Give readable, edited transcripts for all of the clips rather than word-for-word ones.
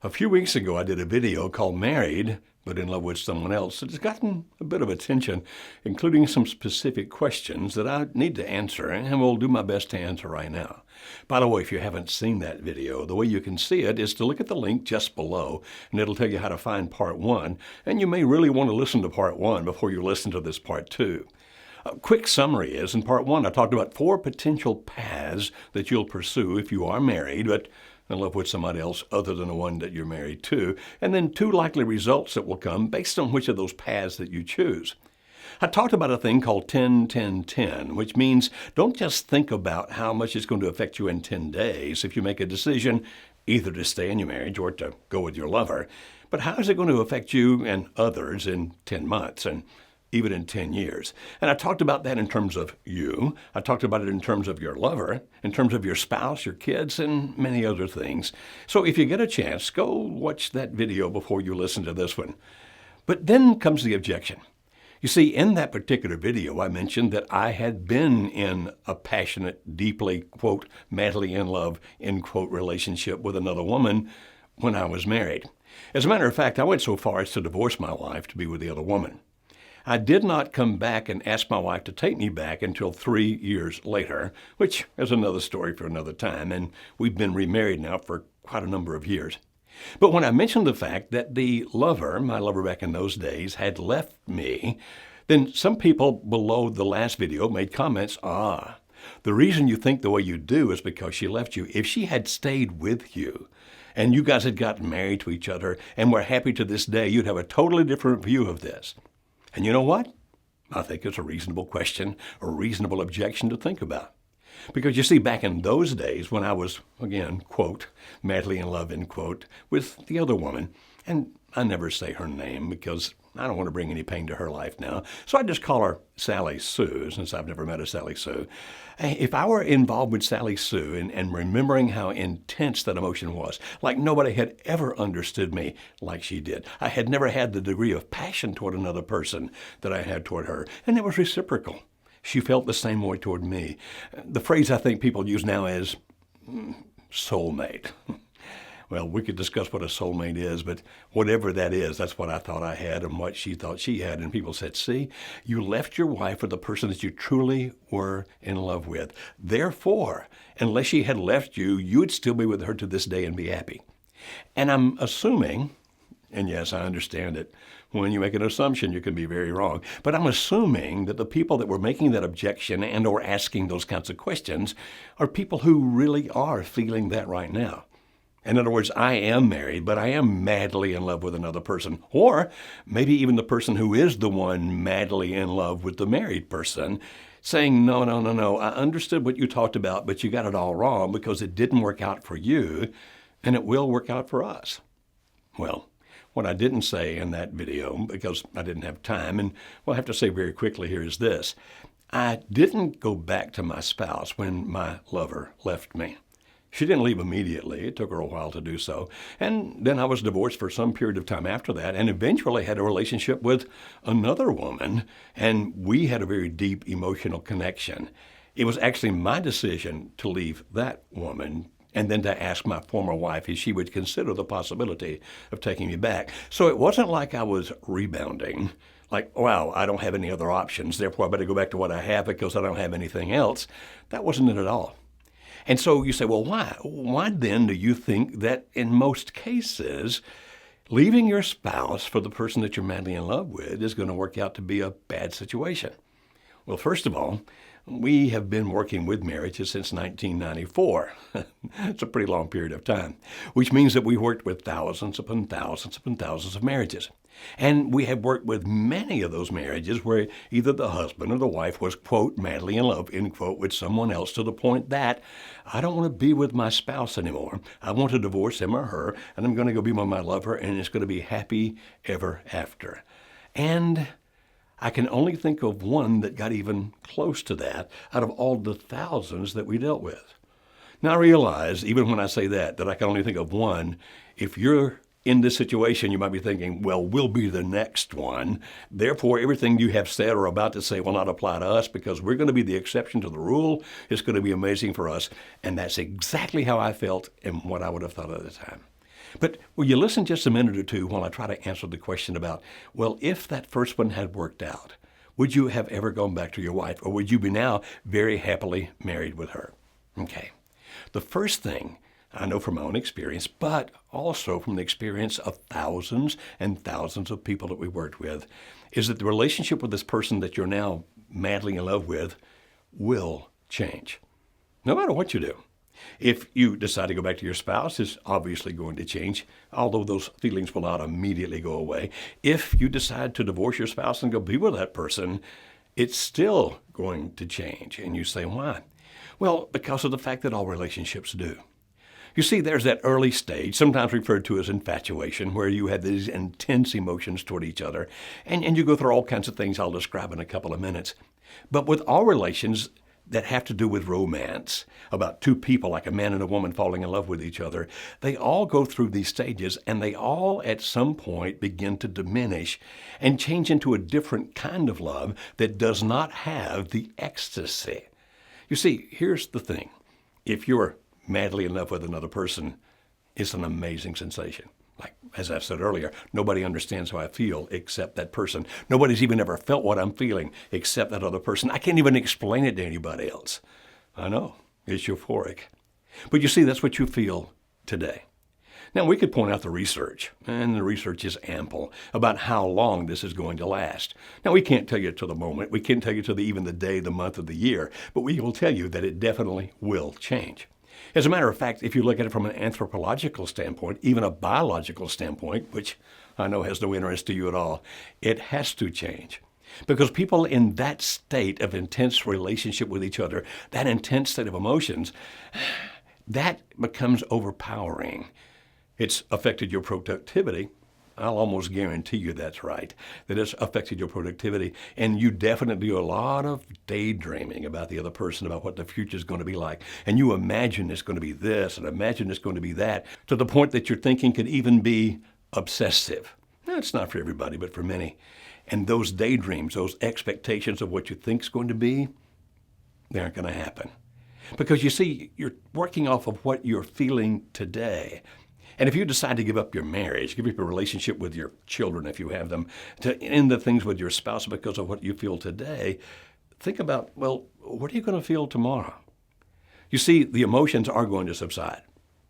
A few weeks ago, I did a video called Married, but in Love with Someone Else. It's gotten a bit of attention, including some specific questions that I need to answer, and will do my best to answer right now. By the way, if you haven't seen that video, the way you can see it is to look at the link just below, and it'll tell you how to find part one, and you may really want to listen to part one before you listen to this part two. A quick summary is, in part one, I talked about 4 potential paths that you'll pursue if you are married, but in love with somebody else other than the one that you're married to, and then 2 likely results that will come based on which of those paths that you choose. I talked about a thing called 10-10-10, which means don't just think about how much it's going to affect you in 10 days if you make a decision either to stay in your marriage or to go with your lover, but how is it going to affect you and others in 10 months and even in 10 years. And I talked about that in terms of you. I talked about it in terms of your lover, in terms of your spouse, your kids, and many other things. So if you get a chance, go watch that video before you listen to this one. But then comes the objection. You see, in that particular video, I mentioned that I had been in a passionate, deeply, quote, madly in love, end quote, relationship with another woman when I was married. As a matter of fact, I went so far as to divorce my wife to be with the other woman. I did not come back and ask my wife to take me back until 3 years later, which is another story for another time, and we've been remarried now for quite a number of years. But when I mentioned the fact that the lover, my lover back in those days, had left me, then some people below the last video made comments, the reason you think the way you do is because she left you. If she had stayed with you, and you guys had gotten married to each other and were happy to this day, you'd have a totally different view of this. And you know what? I think it's a reasonable question, a reasonable objection to think about. Because you see, back in those days when I was, again, quote, madly in love, end quote, with the other woman, and I never say her name because I don't want to bring any pain to her life now, so I just call her Sally Sue, since I've never met a Sally Sue. If I were involved with Sally Sue and remembering how intense that emotion was, like nobody had ever understood me like she did. I had never had the degree of passion toward another person that I had toward her, and it was reciprocal. She felt the same way toward me. The phrase I think people use now is soulmate. Well, we could discuss what a soulmate is, but whatever that is, that's what I thought I had and what she thought she had. And people said, see, you left your wife for the person that you truly were in love with. Therefore, unless she had left you, you'd still be with her to this day and be happy. And I'm assuming, and yes, I understand it, when you make an assumption, you can be very wrong. But I'm assuming that the people that were making that objection and or asking those kinds of questions are people who really are feeling that right now. In other words, I am married, but I am madly in love with another person. Or maybe even the person who is the one madly in love with the married person saying, no, I understood what you talked about, but you got it all wrong because it didn't work out for you, and it will work out for us. Well, what I didn't say in that video, because I didn't have time, and what I have to say very quickly here is this. I didn't go back to my spouse when my lover left me. She didn't leave immediately. It took her a while to do so. And then I was divorced for some period of time after that and eventually had a relationship with another woman, and we had a very deep emotional connection. It was actually my decision to leave that woman and then to ask my former wife if she would consider the possibility of taking me back. So it wasn't like I was rebounding, like, wow, I don't have any other options, therefore I better go back to what I have because I don't have anything else. That wasn't it at all. And so you say, well, why? Why then do you think that in most cases, leaving your spouse for the person that you're madly in love with is going to work out to be a bad situation? Well, first of all, we have been working with marriages since 1994. It's a pretty long period of time, which means that we worked with thousands upon thousands upon thousands of marriages. And we have worked with many of those marriages where either the husband or the wife was, quote, madly in love, end quote, with someone else to the point that I don't want to be with my spouse anymore. I want to divorce him or her, and I'm going to go be with my lover, and it's going to be happy ever after. And I can only think of one that got even close to that out of all the thousands that we dealt with. Now I realize, even when I say that I can only think of one. If you're in this situation, you might be thinking, well, we'll be the next one. Therefore, everything you have said or about to say will not apply to us because we're going to be the exception to the rule. It's going to be amazing for us. And that's exactly how I felt and what I would have thought at the time. But will you listen just a minute or two while I try to answer the question about, well, if that first one had worked out, would you have ever gone back to your wife, or would you be now very happily married with her? Okay. The first thing I know from my own experience, but also from the experience of thousands and thousands of people that we worked with, is that the relationship with this person that you're now madly in love with will change, no matter what you do. If you decide to go back to your spouse, it's obviously going to change, although those feelings will not immediately go away. If you decide to divorce your spouse and go be with that person, it's still going to change. And you say, why? Well, because of the fact that all relationships do. You see, there's that early stage, sometimes referred to as infatuation, where you have these intense emotions toward each other, and you go through all kinds of things I'll describe in a couple of minutes. But with all relations that have to do with romance, about two people like a man and a woman falling in love with each other, they all go through these stages, and they all at some point begin to diminish and change into a different kind of love that does not have the ecstasy. You see, here's the thing. If you're madly in love with another person, it's an amazing sensation. Like, as I've said earlier, nobody understands how I feel except that person. Nobody's even ever felt what I'm feeling except that other person. I can't even explain it to anybody else. I know, it's euphoric. But you see, that's what you feel today. Now, we could point out the research, and the research is ample, about how long this is going to last. Now, we can't tell you to the moment. We can't tell you to even the day, the month, of the year. But we will tell you that it definitely will change. As a matter of fact, if you look at it from an anthropological standpoint, even a biological standpoint, which I know has no interest to you at all, it has to change. Because people in that state of intense relationship with each other, that intense state of emotions, that becomes overpowering. It's affected your productivity. I'll almost guarantee you that's right, that it's affected your productivity. And you definitely do a lot of daydreaming about the other person, about what the future is going to be like. And you imagine it's going to be this and imagine it's going to be that, to the point that your thinking could even be obsessive. Now, it's not for everybody, but for many. And those daydreams, those expectations of what you think is going to be, they aren't going to happen. Because you see, you're working off of what you're feeling today. And if you decide to give up your marriage, give up your relationship with your children if you have them, to end the things with your spouse because of what you feel today, think about, well, what are you going to feel tomorrow? You see, the emotions are going to subside.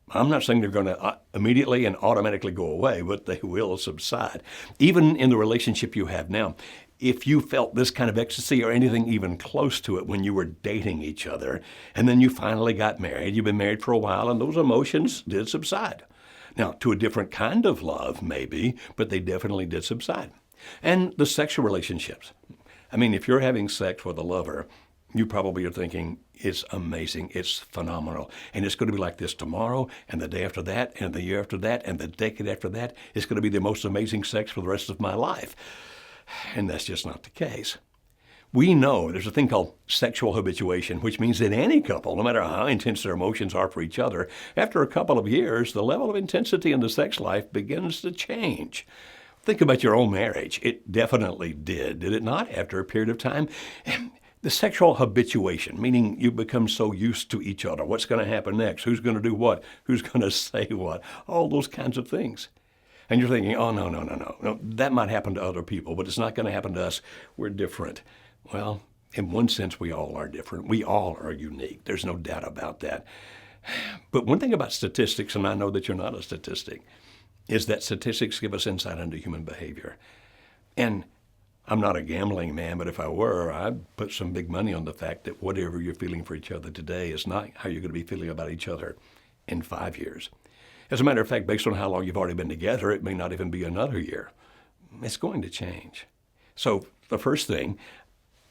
I'm not saying they're going to immediately and automatically go away, but they will subside. Even in the relationship you have now, if you felt this kind of ecstasy or anything even close to it when you were dating each other, and then you finally got married, you've been married for a while, and those emotions did subside. Now, to a different kind of love, maybe, but they definitely did subside. And the sexual relationships. I mean, if you're having sex with a lover, you probably are thinking, it's amazing, it's phenomenal, and it's going to be like this tomorrow, and the day after that, and the year after that, and the decade after that. It's going to be the most amazing sex for the rest of my life. And that's just not the case. We know there's a thing called sexual habituation, which means that any couple, no matter how intense their emotions are for each other, after a couple of years, the level of intensity in the sex life begins to change. Think about your own marriage. It definitely did it not, after a period of time? The sexual habituation, meaning you become so used to each other. What's going to happen next? Who's going to do what? Who's going to say what? All those kinds of things. And you're thinking, oh, no, that might happen to other people, but it's not going to happen to us. We're different. Well, in one sense, we all are different. We all are unique. There's no doubt about that. But one thing about statistics, and I know that you're not a statistic, is that statistics give us insight into human behavior. And I'm not a gambling man, but if I were, I'd put some big money on the fact that whatever you're feeling for each other today is not how you're going to be feeling about each other in 5 years. As a matter of fact, based on how long you've already been together, it may not even be another year. It's going to change. So the first thing,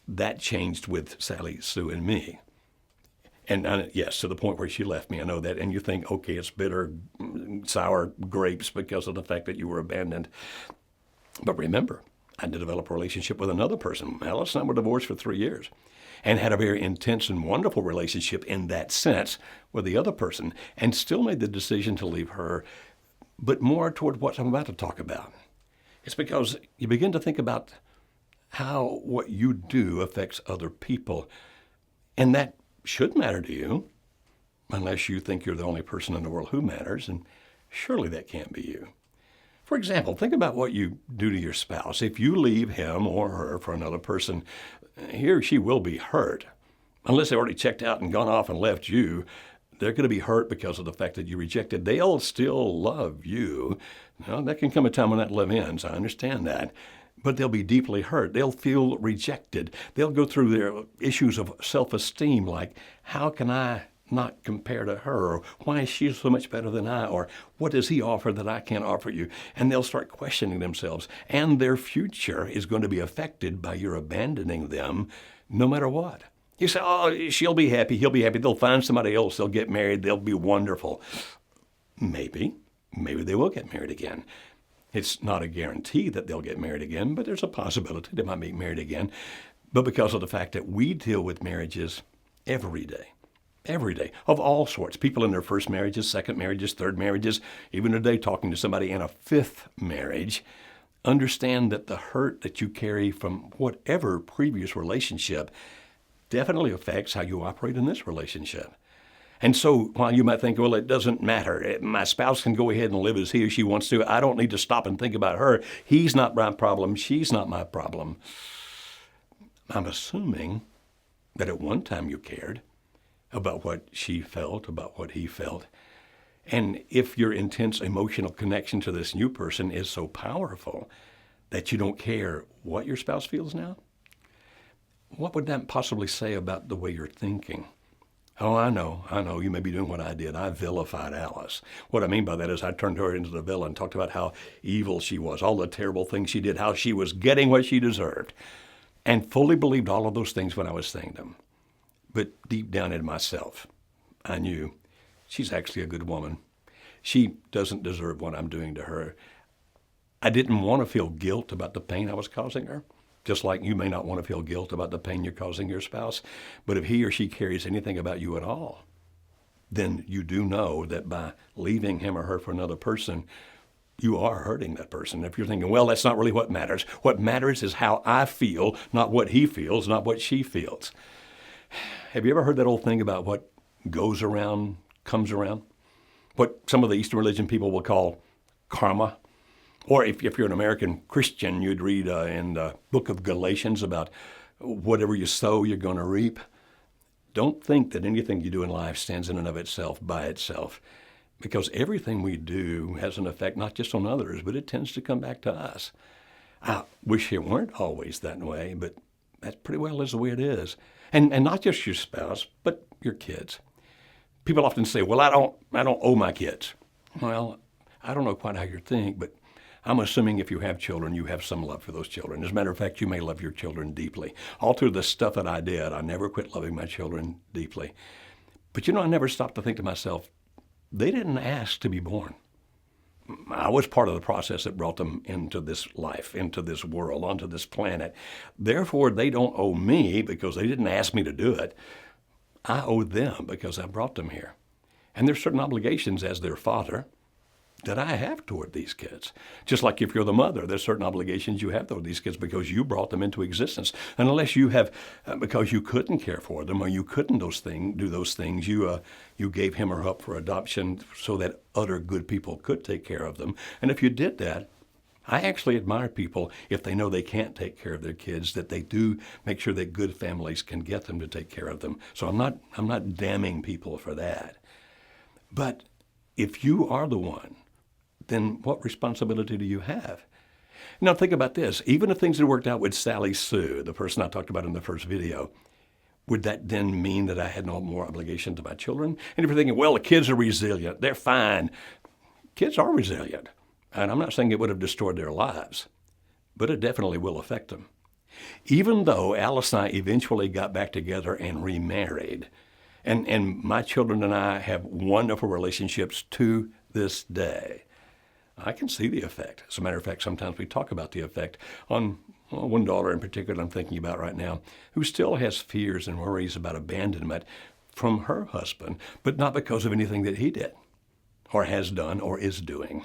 that changed with Sally, Sue, and me. And yes, to the point where she left me, I know that. And you think, okay, it's bitter, sour grapes because of the fact that you were abandoned. But remember, I had to develop a relationship with another person. Alice and I were divorced for 3 years and had a very intense and wonderful relationship in that sense with the other person, and still made the decision to leave her, but more toward what I'm about to talk about. It's because you begin to think about how what you do affects other people. And that should matter to you, unless you think you're the only person in the world who matters. And Surely that can't be you. For example, think about what you do to your spouse. If you leave him or her for another person, he or she will be hurt. Unless they already checked out and gone off and left you, they're going to be hurt because of the fact that you rejected. They'll still love you. Now, that can come a time when that love ends. I understand that. But they'll be deeply hurt. They'll feel rejected. They'll go through their issues of self-esteem, like, how can I not compare to her? Or why is she so much better than I? Or what does he offer that I can't offer you? And they'll start questioning themselves. And their future is going to be affected by your abandoning them no matter what. You say, oh, she'll be happy, he'll be happy, they'll find somebody else, they'll get married, they'll be wonderful. Maybe they will get married again. It's not a guarantee that they'll get married again, but there's a possibility they might be married again. But because of the fact that we deal with marriages every day, of all sorts, people in their first marriages, second marriages, third marriages, even today talking to somebody in a fifth marriage, understand that the hurt that you carry from whatever previous relationship definitely affects how you operate in this relationship. And so while you might think, well, it doesn't matter. My spouse can go ahead and live as he or she wants to. I don't need to stop and think about her. He's not my problem. She's not my problem. I'm assuming that at one time you cared about what she felt, about what he felt. And if your intense emotional connection to this new person is so powerful that you don't care what your spouse feels now, what would that possibly say about the way you're thinking? Oh, I know, you may be doing what I did. I vilified Alice. What I mean by that is I turned her into the villain, and talked about how evil she was, all the terrible things she did, how she was getting what she deserved, and fully believed all of those things when I was saying them. But deep down in myself, I knew she's actually a good woman. She doesn't deserve what I'm doing to her. I didn't want to feel guilt about the pain I was causing her. Just like you may not want to feel guilt about the pain you're causing your spouse. But if he or she cares anything about you at all, then you do know that by leaving him or her for another person, you are hurting that person. If you're thinking, well, that's not really what matters. What matters is how I feel, not what he feels, not what she feels. Have you ever heard that old thing about what goes around comes around? What some of the Eastern religion people will call karma. Or if you're an American Christian, you'd read in the book of Galatians about whatever you sow, you're going to reap. Don't think that anything you do in life stands in and of itself by itself, because everything we do has an effect not just on others, but it tends to come back to us. I wish it weren't always that way, but that pretty well is the way it is. And not just your spouse, but your kids. People often say, well, I don't owe my kids. Well, I don't know quite how you think, but I'm assuming if you have children, you have some love for those children. As a matter of fact, you may love your children deeply. All through the stuff that I did, I never quit loving my children deeply. But I never stopped to think to myself, they didn't ask to be born. I was part of the process that brought them into this life, into this world, onto this planet. Therefore, they don't owe me because they didn't ask me to do it. I owe them because I brought them here. And there's certain obligations as their father that I have toward these kids. Just like if you're the mother, there's certain obligations you have toward these kids because you brought them into existence. And unless you have, because you couldn't care for them or you couldn't do those things, you gave him or her up for adoption so that other good people could take care of them. And if you did that, I actually admire people if they know they can't take care of their kids, that they do make sure that good families can get them to take care of them. So I'm not damning people for that. But if you are the one, then what responsibility do you have? Now think about this. Even if things had worked out with Sally Sue, the person I talked about in the first video, would that then mean that I had no more obligation to my children? And if you're thinking, well, the kids are resilient, they're fine. Kids are resilient. And I'm not saying it would have destroyed their lives, but it definitely will affect them. Even though Alice and I eventually got back together and remarried, and my children and I have wonderful relationships to this day, I can see the effect. As a matter of fact, sometimes we talk about the effect on one daughter in particular I'm thinking about right now, who still has fears and worries about abandonment from her husband, but not because of anything that he did or has done or is doing,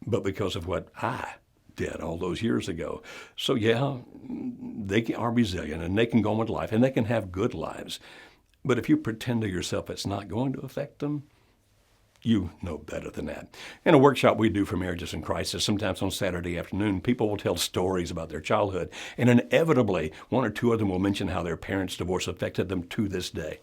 but because of what I did all those years ago. So yeah, they are resilient and they can go on with life and they can have good lives. But if you pretend to yourself it's not going to affect them, You know better than that. In a workshop we do for marriages in crisis, sometimes on Saturday afternoon, people will tell stories about their childhood, and inevitably, one or two of them will mention how their parents' divorce affected them to this day.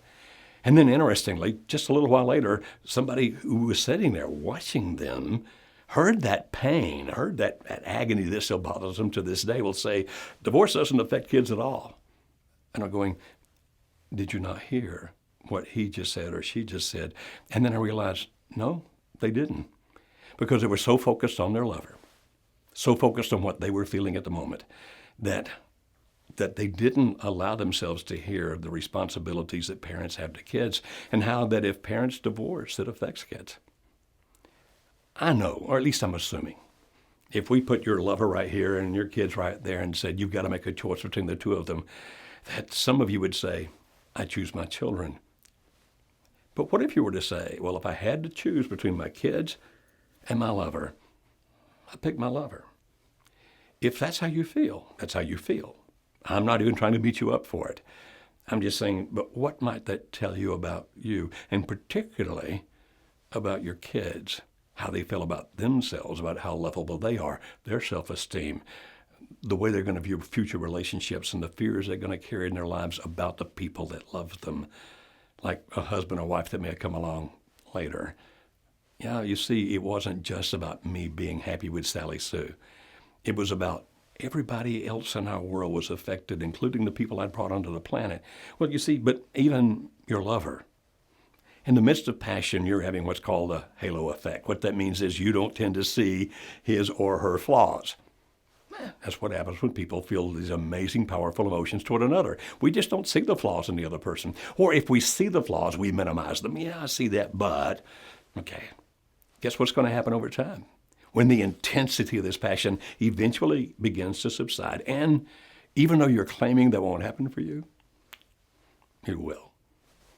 And then, interestingly, just a little while later, somebody who was sitting there watching them heard that pain, heard that agony that still bothers them to this day, will say, divorce doesn't affect kids at all. And I'm going, did you not hear what he just said or she just said? And then I realized, no, they didn't, because they were so focused on their lover, so focused on what they were feeling at the moment, that they didn't allow themselves to hear the responsibilities that parents have to kids, and how that if parents divorce, it affects kids. I know, or at least I'm assuming, if we put your lover right here and your kids right there and said, you've got to make a choice between the two of them, that some of you would say, I choose my children. But what if you were to say, well, if I had to choose between my kids and my lover, I pick my lover. If that's how you feel, that's how you feel. I'm not even trying to beat you up for it. I'm just saying, but what might that tell you about you, and particularly about your kids, how they feel about themselves, about how lovable they are, their self-esteem, the way they're going to view future relationships, and the fears they're going to carry in their lives about the people that love them, like a husband or wife that may come along later. Yeah, you see, it wasn't just about me being happy with Sally Sue. It was about everybody else in our world was affected, including the people I'd brought onto the planet. Well, you see, but even your lover. In the midst of passion, you're having what's called a halo effect. What that means is you don't tend to see his or her flaws. That's what happens when people feel these amazing, powerful emotions toward another. We just don't see the flaws in the other person. Or if we see the flaws, we minimize them. Yeah, I see that, but, okay. Guess what's going to happen over time? When the intensity of this passion eventually begins to subside, and even though you're claiming that won't happen for you, it will.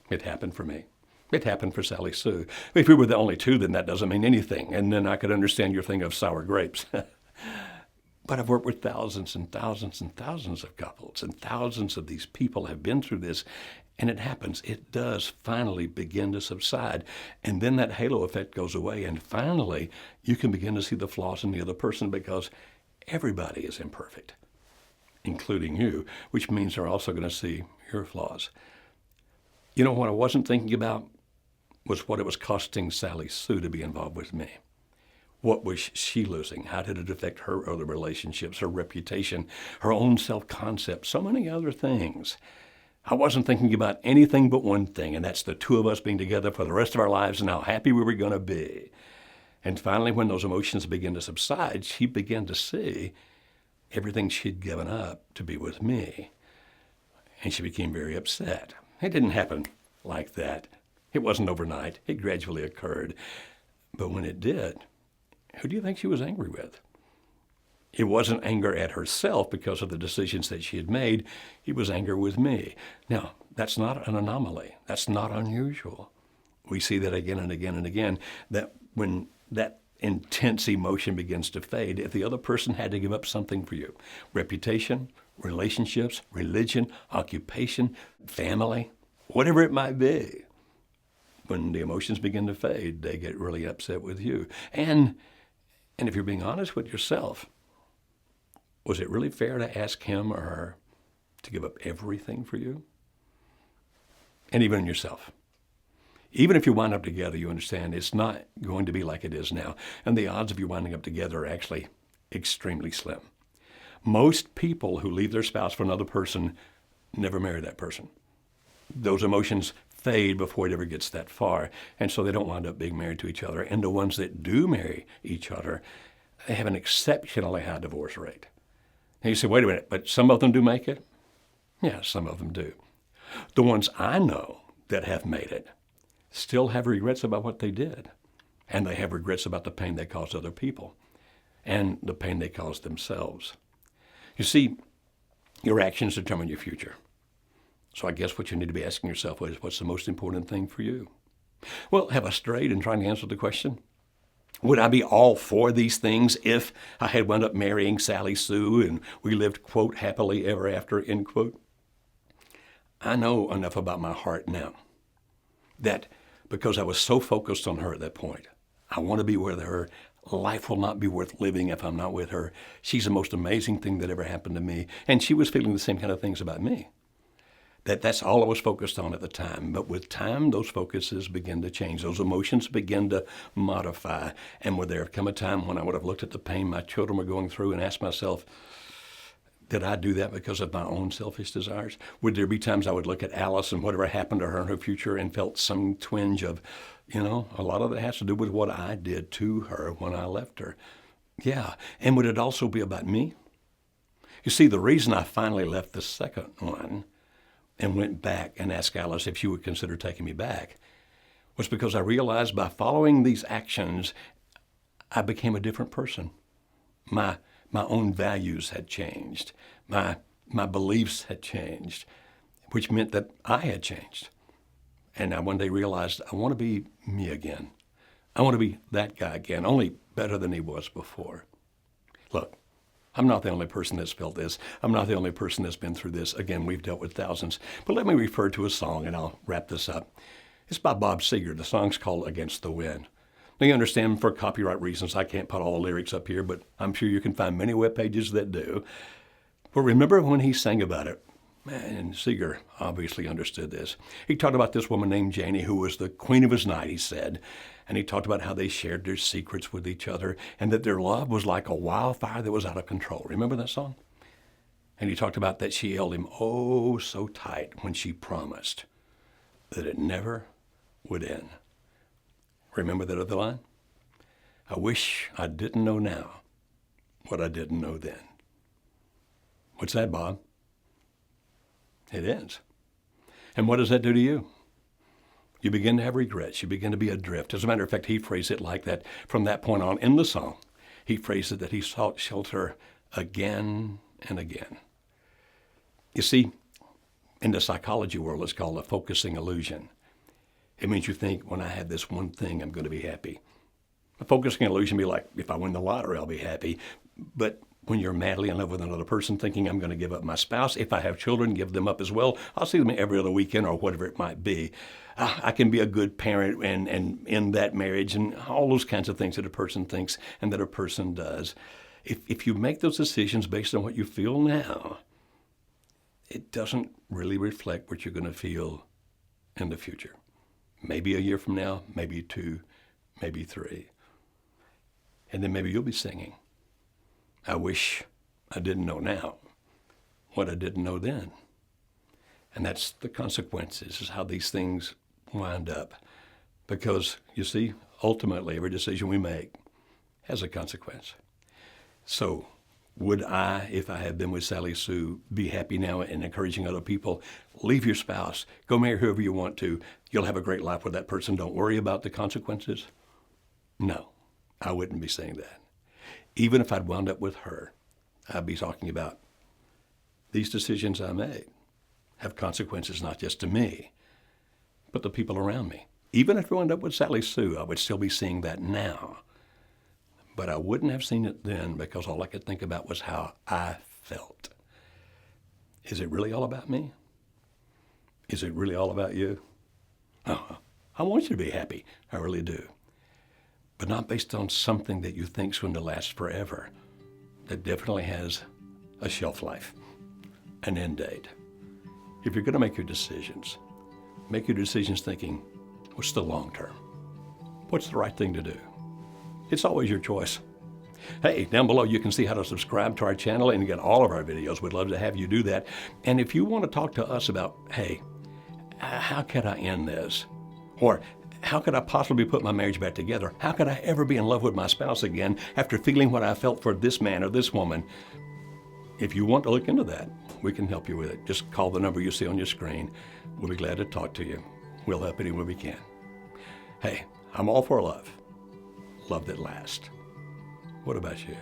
It happened for me. It happened for Sally Sue. If we were the only two, then that doesn't mean anything, and then I could understand your thing of sour grapes. But I've worked with thousands and thousands and thousands of couples, and thousands of these people have been through this, and it happens. It does finally begin to subside, and then that halo effect goes away, and finally you can begin to see the flaws in the other person, because everybody is imperfect, including you, which means they're also going to see your flaws. You know, what I wasn't thinking about was what it was costing Sally Sue to be involved with me. What was she losing? How did it affect her other relationships, her reputation, her own self-concept, so many other things? I wasn't thinking about anything but one thing, and that's the two of us being together for the rest of our lives and how happy we were going to be. And finally, when those emotions began to subside, she began to see everything she'd given up to be with me. And she became very upset. It didn't happen like that. It wasn't overnight. It gradually occurred. But when it did, who do you think she was angry with? It wasn't anger at herself because of the decisions that she had made. It was anger with me. Now, that's not an anomaly. That's not unusual. We see that again and again and again, that when that intense emotion begins to fade, if the other person had to give up something for you, reputation, relationships, religion, occupation, family, whatever it might be, when the emotions begin to fade, they get really upset with you. And if you're being honest with yourself, was it really fair to ask him or her to give up everything for you? And even yourself. Even if you wind up together, you understand it's not going to be like it is now. And the odds of you winding up together are actually extremely slim. Most people who leave their spouse for another person never marry that person. Those emotions fade before it ever gets that far, and so they don't wind up being married to each other. And the ones that do marry each other, they have an exceptionally high divorce rate. And you say, wait a minute, but some of them do make it? Yeah, some of them do. The ones I know that have made it still have regrets about what they did, and they have regrets about the pain they caused other people and the pain they caused themselves. You see, your actions determine your future. So I guess what you need to be asking yourself is, what's the most important thing for you? Well, have I strayed in trying to answer the question? Would I be all for these things if I had wound up marrying Sally Sue and we lived, quote, happily ever after, end quote? I know enough about my heart now that because I was so focused on her at that point. I want to be with her. Life will not be worth living if I'm not with her. She's the most amazing thing that ever happened to me. And she was feeling the same kind of things about me. That's all I was focused on at the time. But with time, those focuses begin to change. Those emotions begin to modify. And would there have come a time when I would have looked at the pain my children were going through and asked myself, did I do that because of my own selfish desires? Would there be times I would look at Alice and whatever happened to her in her future and felt some twinge of, a lot of it has to do with what I did to her when I left her. Yeah. And would it also be about me? You see, the reason I finally left the second one and went back and asked Alice if she would consider taking me back was because I realized by following these actions, I became a different person. My own values had changed. My beliefs had changed, which meant that I had changed. And I one day realized I want to be me again. I want to be that guy again, only better than he was before. Look, I'm not the only person that's felt this. I'm not the only person that's been through this. Again, we've dealt with thousands. But let me refer to a song, and I'll wrap this up. It's by Bob Seger. The song's called Against the Wind. Now, you understand, for copyright reasons, I can't put all the lyrics up here, but I'm sure you can find many web pages that do. But remember when he sang about it? Man, and Seeger obviously understood this. He talked about this woman named Janie, who was the queen of his night, he said. And he talked about how they shared their secrets with each other and that their love was like a wildfire that was out of control. Remember that song? And he talked about that she held him oh so tight when she promised that it never would end. Remember that other line? I wish I didn't know now what I didn't know then. What's that, Bob? It ends. And what does that do to you? You begin to have regrets. You begin to be adrift. As a matter of fact, he phrased it like that from that point on in the song. He phrased it that he sought shelter again and again. You see, in the psychology world, it's called a focusing illusion. It means you think, when I have this one thing, I'm going to be happy. A focusing illusion be like, if I win the lottery, I'll be happy. But when you're madly in love with another person, thinking I'm going to give up my spouse, if I have children, give them up as well. I'll see them every other weekend or whatever it might be. I can be a good parent and in that marriage and all those kinds of things that a person thinks and that a person does. If you make those decisions based on what you feel now, it doesn't really reflect what you're going to feel in the future. Maybe a year from now, maybe 2, maybe 3. And then maybe you'll be singing, I wish I didn't know now what I didn't know then. And that's the consequences, is how these things wind up. Because, you see, ultimately every decision we make has a consequence. So would I, if I had been with Sally Sue, be happy now and encouraging other people? Leave your spouse. Go marry whoever you want to. You'll have a great life with that person. Don't worry about the consequences. No, I wouldn't be saying that. Even if I'd wound up with her, I'd be talking about these decisions I made have consequences not just to me, but the people around me. Even if I wound up with Sally Sue, I would still be seeing that now. But I wouldn't have seen it then because all I could think about was how I felt. Is it really all about me? Is it really all about you? Oh, I want you to be happy. I really do. But not based on something that you think is going to last forever. That definitely has a shelf life, an end date. If you're going to make your decisions thinking, what's the long term? What's the right thing to do? It's always your choice. Hey, down below you can see how to subscribe to our channel and get all of our videos. We'd love to have you do that. And if you want to talk to us about, hey, how could I end this? Or how could I possibly put my marriage back together? How could I ever be in love with my spouse again after feeling what I felt for this man or this woman? If you want to look into that, we can help you with it. Just call the number you see on your screen. We'll be glad to talk to you. We'll help any way we can. Hey, I'm all for love. Love that lasts. What about you?